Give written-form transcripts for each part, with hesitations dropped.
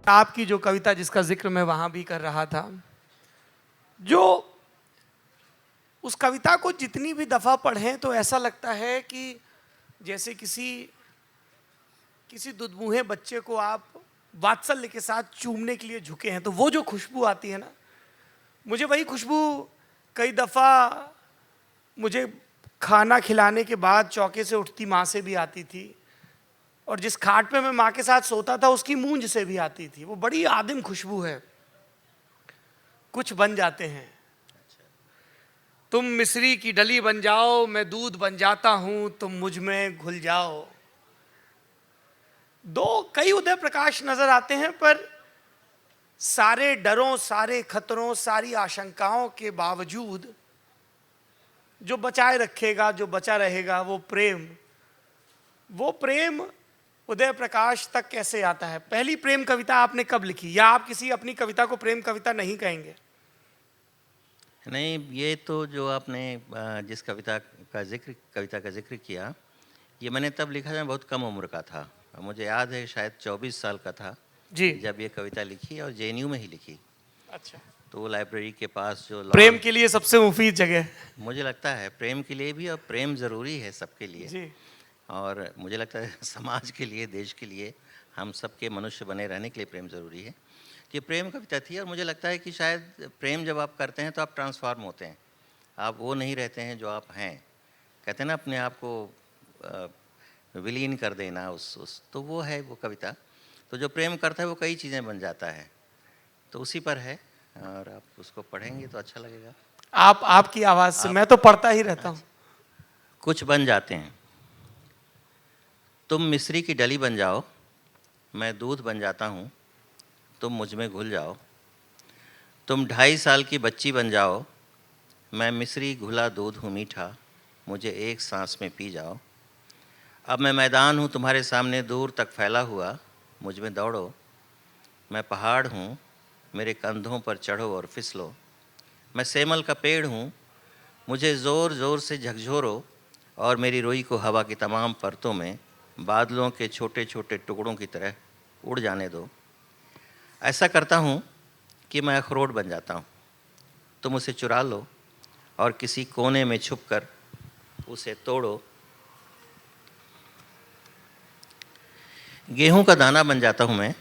आपकी जो कविता जिसका जिक्र मैं वहाँ भी कर रहा था, जो उस कविता को जितनी भी दफ़ा पढ़ें तो ऐसा लगता है कि जैसे किसी दुधमुहे बच्चे को आप वात्सल्य के साथ चूमने के लिए झुके हैं, तो वो जो खुशबू आती है ना, मुझे वही खुशबू कई दफ़ा मुझे खाना खिलाने के बाद चौके से उठती माँ से भी आती थी, और जिस खाट पे मैं माँ के साथ सोता था उसकी मूंज से भी आती थी। वो बड़ी आदिम खुशबू है। कुछ बन जाते हैं, तुम मिस्री की डली बन जाओ, मैं दूध बन जाता हूं, तुम मुझ में घुल जाओ। कई उदय प्रकाश नजर आते हैं, पर सारे डरों, सारे खतरों, सारी आशंकाओं के बावजूद जो बचाए रखेगा, जो बचा रहेगा, वो प्रेम उदय प्रकाश तक कैसे आता है? पहली प्रेम कविता आपने कब लिखी, या आप किसी अपनी कविता को प्रेम कविता नहीं कहेंगे? नहीं, ये तो जो आपने जिस कविता का जिक्र किया, ये मैंने तब लिखा जब बहुत कम उम्र का था। मुझे याद है शायद 24 साल का था जी। जब ये कविता लिखी, और जेएनयू में ही लिखी। अच्छा। तो लाइब्रेरी के पास जो प्रेम के लिए सबसे मुफीद जगह, मुझे लगता है प्रेम के लिए भी, और प्रेम ज़रूरी है सबके लिए जी। और मुझे लगता है समाज के लिए, देश के लिए, हम सबके मनुष्य बने रहने के लिए प्रेम ज़रूरी है। ये प्रेम कविता थी, और मुझे लगता है कि शायद प्रेम जब आप करते हैं तो आप ट्रांसफॉर्म होते हैं। आप वो नहीं रहते हैं जो आप हैं। कहते हैं ना, अपने आप को विलीन कर देना उस तो वो है वो कविता। तो जो प्रेम करता है वो कई चीज़ें बन जाता है, तो उसी पर है, और आप उसको पढ़ेंगे तो अच्छा लगेगा। आपकी आवाज़ से मैं तो पढ़ता ही रहता हूँ। कुछ बन जाते हैं। तुम मिस्री की डली बन जाओ, मैं दूध बन जाता हूँ, तुम मुझ में घुल जाओ। तुम 2.5 साल की बच्ची बन जाओ, मैं मिस्री घुला दूध हूँ मीठा, मुझे एक सांस में पी जाओ। अब मैं मैदान हूँ तुम्हारे सामने दूर तक फैला हुआ, मुझ में दौड़ो। मैं पहाड़ हूँ, मेरे कंधों पर चढ़ो और फिसलो। मैं सेमल का पेड़ हूँ, मुझे ज़ोर ज़ोर से झकझोरो, और मेरी रुई को हवा की तमाम परतों में बादलों के छोटे छोटे टुकड़ों की तरह उड़ जाने दो। ऐसा करता हूँ कि मैं अखरोट बन जाता हूँ, तुम उसे चुरा लो और किसी कोने में छुपकर उसे तोड़ो। गेहूं का दाना बन जाता हूँ मैं,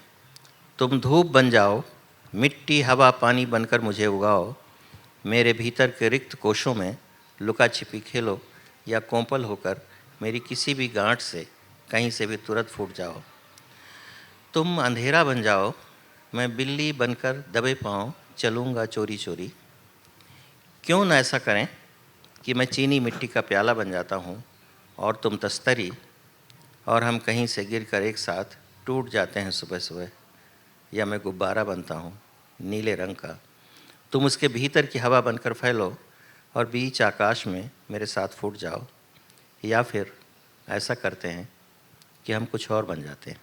तुम धूप बन जाओ, मिट्टी हवा पानी बनकर मुझे उगाओ। मेरे भीतर के रिक्त कोशों में लुका छिपी खेलो, या कोंपल होकर मेरी किसी भी गांठ से कहीं से भी तुरंत फूट जाओ। तुम अंधेरा बन जाओ, मैं बिल्ली बनकर दबे पाँव चलूँगा चोरी चोरी। क्यों न ऐसा करें कि मैं चीनी मिट्टी का प्याला बन जाता हूँ और तुम तस्तरी, और हम कहीं से गिरकर एक साथ टूट जाते हैं सुबह सुबह। या मैं गुब्बारा बनता हूँ नीले रंग का, तुम उसके भीतर की हवा बनकर फैलो और बीच आकाश में मेरे साथ फूट जाओ। या फिर ऐसा करते हैं कि हम कुछ और बन जाते हैं।